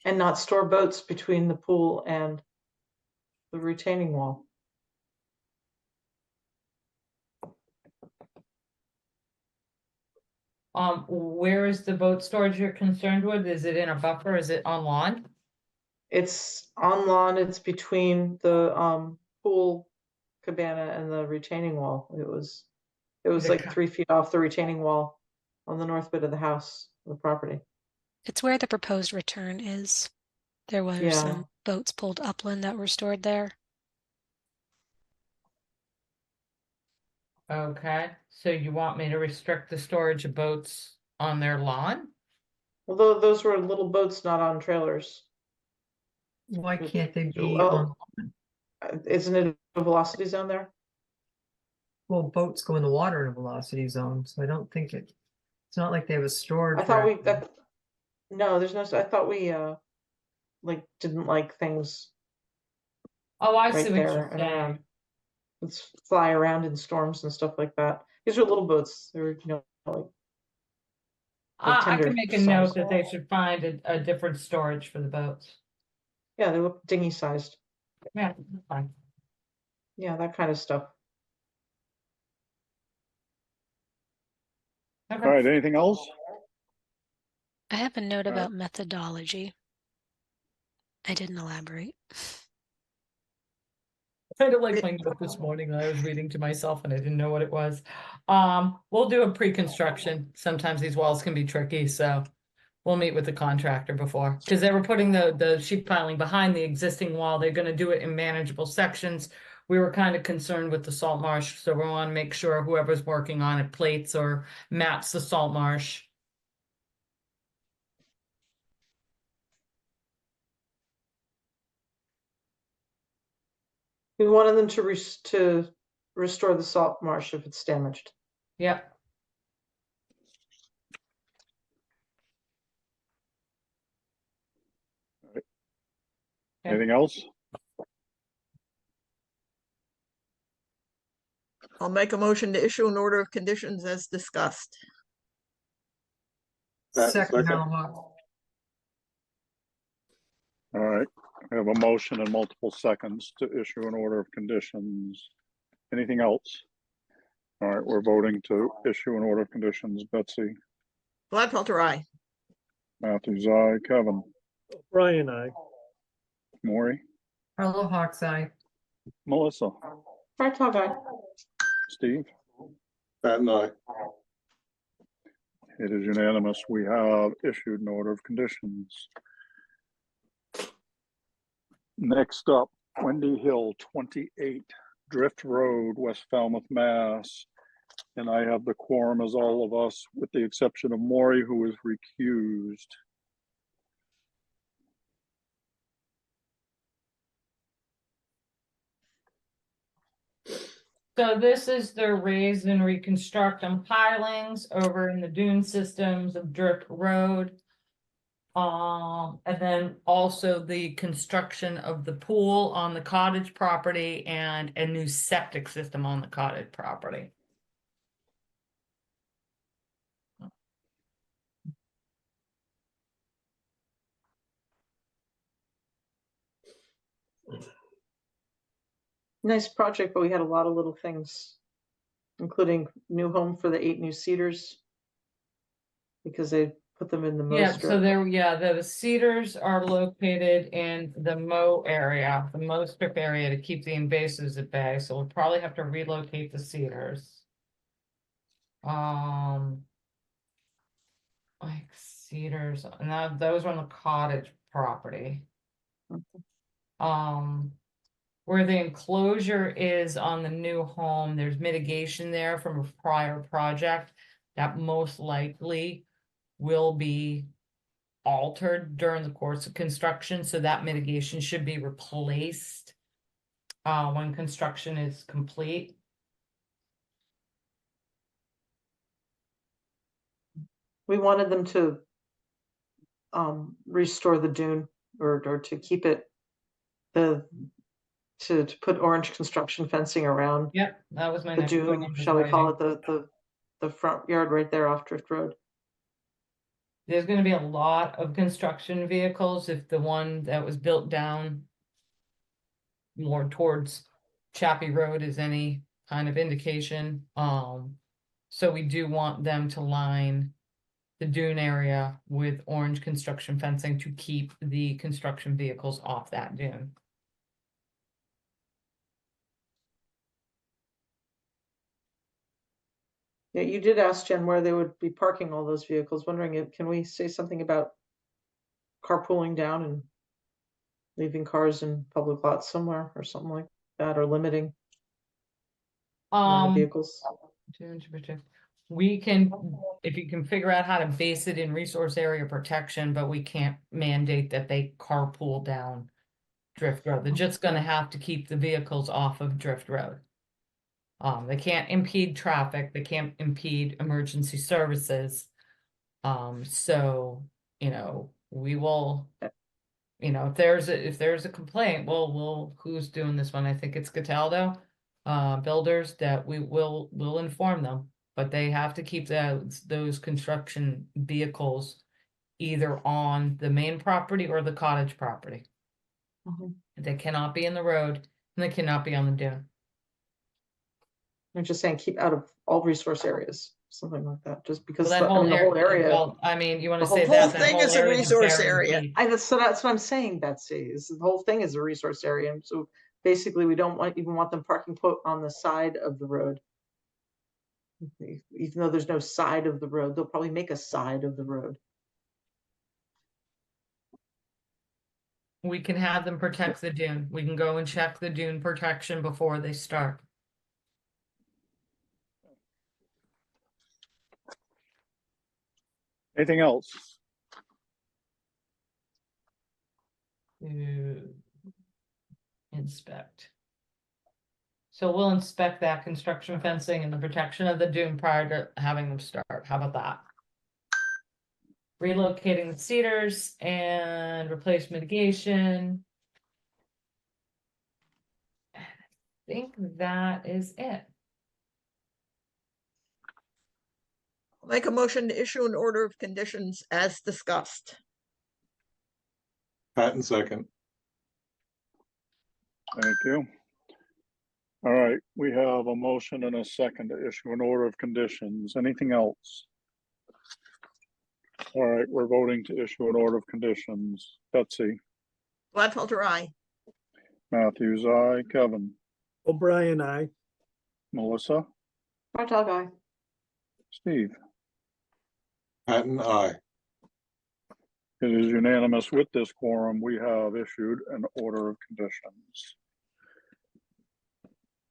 And not store boats between the pool and the retaining wall. Where is the boat storage you're concerned with? Is it in a buffer? Is it on lawn? It's on lawn, it's between the pool cabana and the retaining wall. It was The like ca- 3 feet off the retaining wall on the north bit of the house, the property. It's where the proposed return is. There were Yeah. some boats pulled upland that were stored there. Okay, so you want me to restrict the storage of boats on their lawn? Although those were little boats, not on trailers. Why can't they be Well, on, isn't it a velocity zone there? well, boats go in the water in a velocity zone, so I don't think it's not like they have a storage. I thought we, rack. no, there's no, I thought we, like, didn't like things Oh, I see right what there you're and saying. around. Let's fly around in storms and stuff like that. These are little boats. They're, like I tender can make a size. note that they should find a different storage for the boats. Yeah, they look dinghy sized. Yeah, that's fine. Yeah, that kind of stuff. All right, anything else? I have a note All right. about methodology. I didn't elaborate. Kind of like my note this morning, I was reading to myself and I didn't know what it was. We'll do a pre-construction. Sometimes these walls can be tricky, so we'll meet with the contractor before. Because they were putting the sheet piling behind the existing wall. They're gonna do it in manageable sections. We were kind of concerned with the salt marsh, so we want to make sure whoever's working on it plates or maps the salt marsh. We wanted them to restore the salt marsh if it's damaged. Yep. Okay. Anything else? I'll make a motion to issue an order of conditions as discussed. Second, Second. Howard. All right, I have a motion and multiple seconds to issue an order of conditions. Anything else? All right, we're voting to issue an order of conditions. Betsy, Gladfelter, aye. Matthews, aye. Kevin, Brian, I. Maury, Carlo Hawks Eye. Melissa, Right, guy. Steve. Pat and I. It is unanimous. We have issued an order of conditions. Next up, Wendy Hill, 28 Drift Road, West Falmouth, Mass. And I have the quorum as all of us, with the exception of Maury, who is recused. So this is the raise and reconstruct on pilings over in the dune systems of Drift Road. And then also the construction of the pool on the cottage property and a new septic system on the cottage property. Nice project, but we had a lot of little things, including new home for the 8 new cedars. Because they put them in the Yeah, most. so there, yeah, the cedars are located in the mow area, the mow strip area to keep the invasives at bay, so we'll probably have to relocate the cedars. Like cedars, and that those are on the cottage property. Where the enclosure is on the new home, there's mitigation there from a prior project that most likely will be altered during the course of construction, so that mitigation should be replaced when construction is complete. We wanted them to restore the dune or to keep it to put orange construction fencing around Yep, that was my the next point. dune, shall we call it the front yard right there off Drift Road. There's gonna be a lot of construction vehicles if the one that was built down more towards Chappie Road is any kind of indication. So we do want them to line the dune area with orange construction fencing to keep the construction vehicles off that dune. Yeah, you did ask Jen where they would be parking all those vehicles, wondering if, can we say something about carpooling down and leaving cars in public lots somewhere or something like that, or limiting amount of vehicles? We can, if you can figure out how to base it in resource area protection, but we can't mandate that they carpool down Drift Road. They're just gonna have to keep the vehicles off of Drift Road. They can't impede traffic, they can't impede emergency services. So, you know, we will, you know, if there's a complaint, we'll who's doing this one? I think it's Cataldo, builders, that we'll inform them, but they have to keep those construction vehicles either on the main property or the cottage property. Mhm. They cannot be in the road and they cannot be on the dune. I'm just saying, keep out of all resource areas, something like that, just because Well, the whole area. well, I mean, you wanna the whole say whole that thing is a area resource very area. deep. So that's what I'm saying, Betsy, is the whole thing is a resource area, and so basically we don't even want them parking on the side of the road. Even though there's no side of the road, they'll probably make a side of the road. We can have them protect the dune. We can go and check the dune protection before they start. Anything else? To inspect. So we'll inspect that construction fencing and the protection of the dune prior to having them start. How about that? Relocating the cedars and replace mitigation. think that is it. Make a motion to issue an order of conditions as discussed. Patton second. Thank you. All right, we have a motion and a second to issue an order of conditions. Anything else? All right, we're voting to issue an order of conditions. Betsy, Gladfelter, aye. Matthews, aye. Kevin, O'Brien, I. Melissa, Bartel guy. Steve. Patton, aye. It is unanimous with this quorum. We have issued an order of conditions.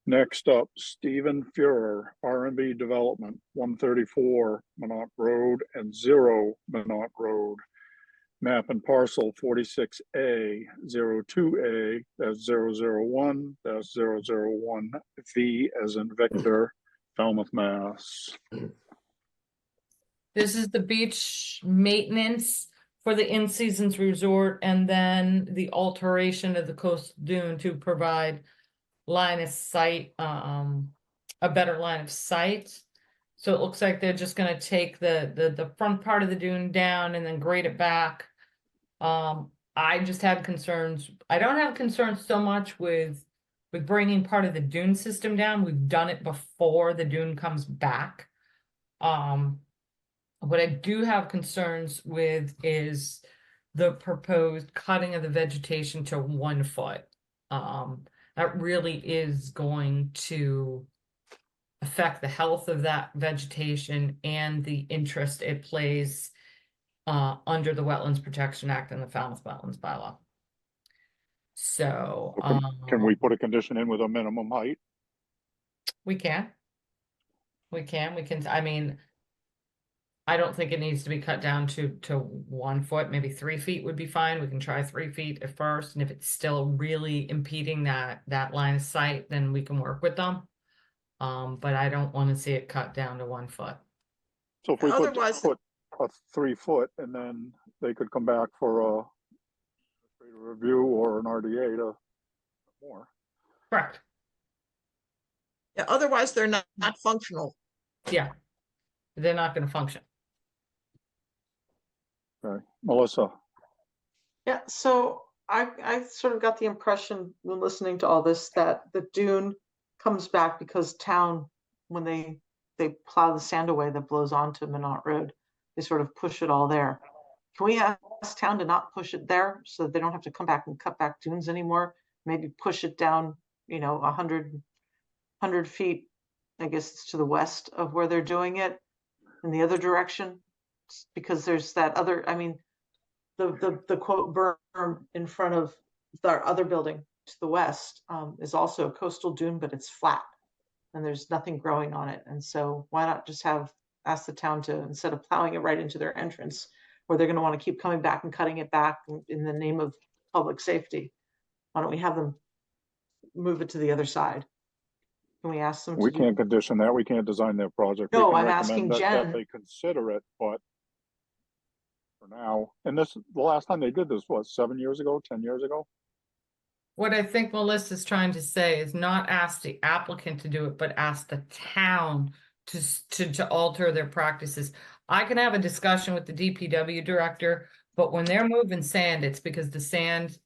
Next up, Stephen Fuhrer, R&B Development, 134 Minot Road and 0 Minot Road. Map and parcel 46A, 02A, that's 001, that's 001V as in Victor, Falmouth, Mass. This is the beach maintenance for the in-seasons resort and then the alteration of the coastal dune to provide line of sight, a better line of sight. So it looks like they're just gonna take the front part of the dune down and then grade it back. I just have concerns. I don't have concerns so much with bringing part of the dune system down. We've done it before the dune comes back. What I do have concerns with is the proposed cutting of the vegetation to 1 foot. That really is going to affect the health of that vegetation and the interest it plays under the Wetlands Protection Act and the Falmouth Wetlands Bylaw. So, Can we put a condition in with a minimum height? we can, I mean, I don't think it needs to be cut down to 1 foot, maybe 3 feet would be fine. We can try 3 feet at first. And if it's still really impeding that line of sight, then we can work with them. But I don't want to see it cut down to 1 foot. So if we Otherwise- put a 3 foot and then they could come back for a review or an RDA to more. Correct. Yeah, otherwise they're not functional. Yeah. They're not going to function. Okay, Melissa, Yeah, so I sort of got the impression when listening to all this that the dune comes back because town, when they plow the sand away that blows onto Minot Road, they sort of push it all there. Can we ask town to not push it there so that they don't have to come back and cut back dunes anymore? Maybe push it down, 100 feet, I guess it's to the west of where they're doing it, in the other direction, because there's that other, I mean, the quote berm in front of our other building to the west is also a coastal dune, but it's flat and there's nothing growing on it. And so why not just ask the town to, instead of plowing it right into their entrance, where they're going to want to keep coming back and cutting it back in the name of public safety, why don't we have them move it to the other side? Can we ask them to we do- can't condition that. We can't design their project. We No, can I'm recommend asking that Jen. they consider it, but for now, and the last time they did this was 7 years ago, 10 years ago. What I think Melissa's trying to say is not ask the applicant to do it, but ask the town to alter their practices. I can have a discussion with the DPW director, but when they're moving sand, it's because the sand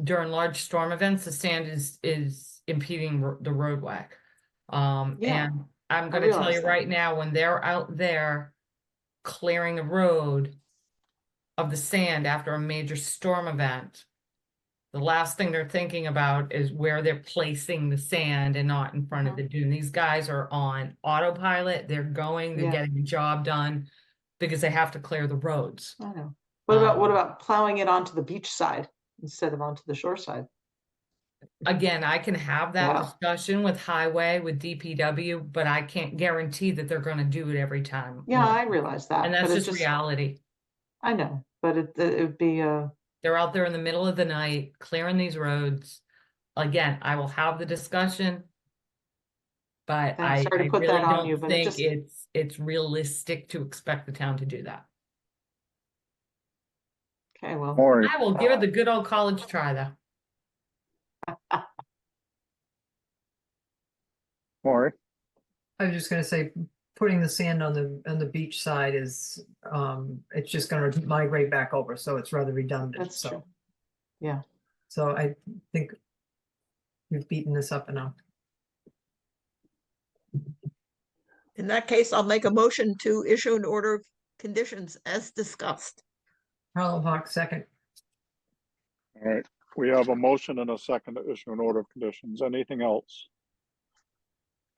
during large storm events, the sand is impeding the roadway. Yeah, And I'm I gonna tell realize you that. right now, when they're out there clearing the road of the sand after a major storm event, the last thing they're thinking about is where they're placing the sand and not in front of the dune. These guys are on autopilot. They're Yeah. getting the job done because they have to clear the roads. I know. What Um, about plowing it onto the beach side instead of onto the shore side? Again, I can have that Yeah. discussion with highway, with DPW, but I can't guarantee that they're gonna do it every time. Yeah, I realize that. And but that's it just reality. I know, but it would be They're out there in the middle of the night clearing these roads. Again, I will have the discussion. But I'm I sorry to put really that on you, don't but it think just- it's realistic to expect the town to do that. okay. Well, Maury, I will give it the good old college try though. Maury, I was just gonna say, putting the sand on the beach side is, it's just gonna migrate back over, so it's rather redundant, That's true. so. Yeah. So I think we've beaten this up enough. In that case, I'll make a motion to issue an order of conditions as discussed. Harlow Hawk, second. all right, we have a motion and a second to issue an order of conditions. Anything else?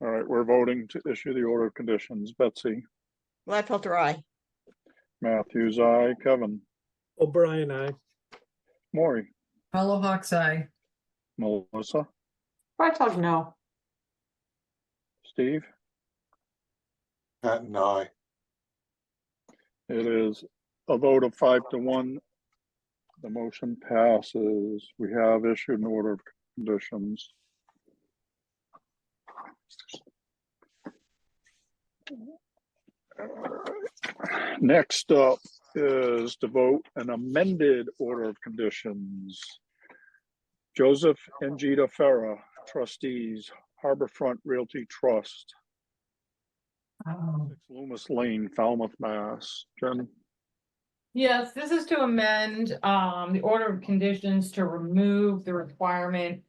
All right, we're voting to issue the order of conditions. Betsy, Gladfelter, aye. Matthews, aye. Kevin, O'Brien, aye. Maury, Harlow Hawk's eye. Melissa, Freitag, no. Steve. Pat and I. It is a vote of 5-1. The motion passes. We have issued an order of conditions. Next up is to vote an amended order of conditions. Joseph and Gita Farah, trustees, Harborfront Realty Trust, 6 Loomis Lane, Falmouth, Mass. Jen? Yes, this is to amend the order of conditions to remove the requirement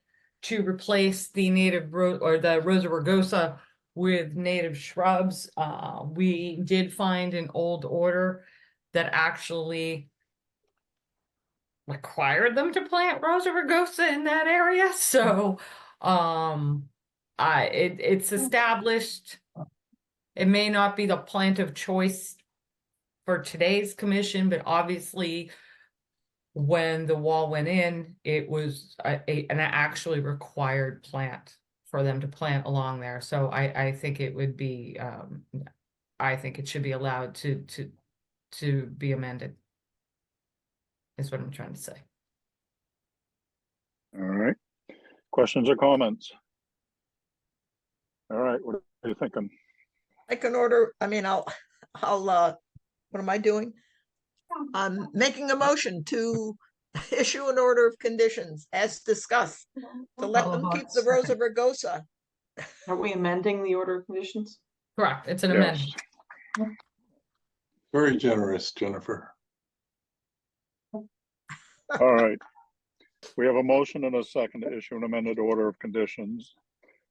to replace the native or the Rosa rugosa with native shrubs. We did find an old order that actually required them to plant Rosa rugosa in that area. So it's established. It may not be the plant of choice for today's commission, but obviously when the wall went in, it was an actually required plant for them to plant along there. So I think it would be, I think it should be allowed to be amended. Is what I'm trying to say. All right. Questions or comments? All right, what are you thinking? I can order, I mean, I'll, what am I doing? I'm making a motion to issue an order of conditions as discussed, to let them keep the Rosa rugosa. Are we amending the order of conditions? Correct. It's an Yes. amendment. Very generous, Jennifer. All right. We have a motion and a second to issue an amended order of conditions,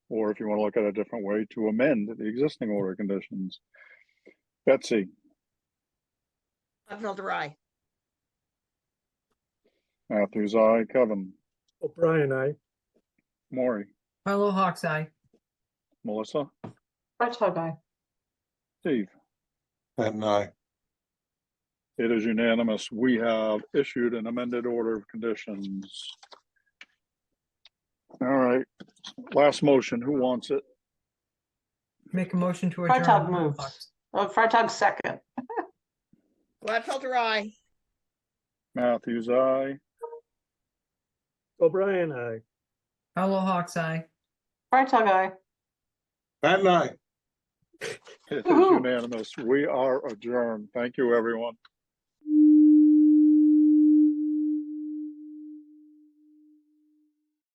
or if you want to look at it a different way, to amend the existing order of conditions. Betsy, Gladfelter, aye. Matthews, aye. Kevin, O'Brien, aye. Maury, Harlow Hawk's eye. Melissa, Freitag, aye. Steve. Pat and I. It is unanimous. We have issued an amended order of conditions. All right, last motion. Who wants it? Make a motion to adjourn. Freitag moves. Oh, Freitag second. Gladfelter, aye. Matthews, aye. O'Brien, aye. Harlow Hawk's eye. Freitag, aye. Pat and I. It is Woo-hoo. unanimous. We are adjourned. Thank you, everyone.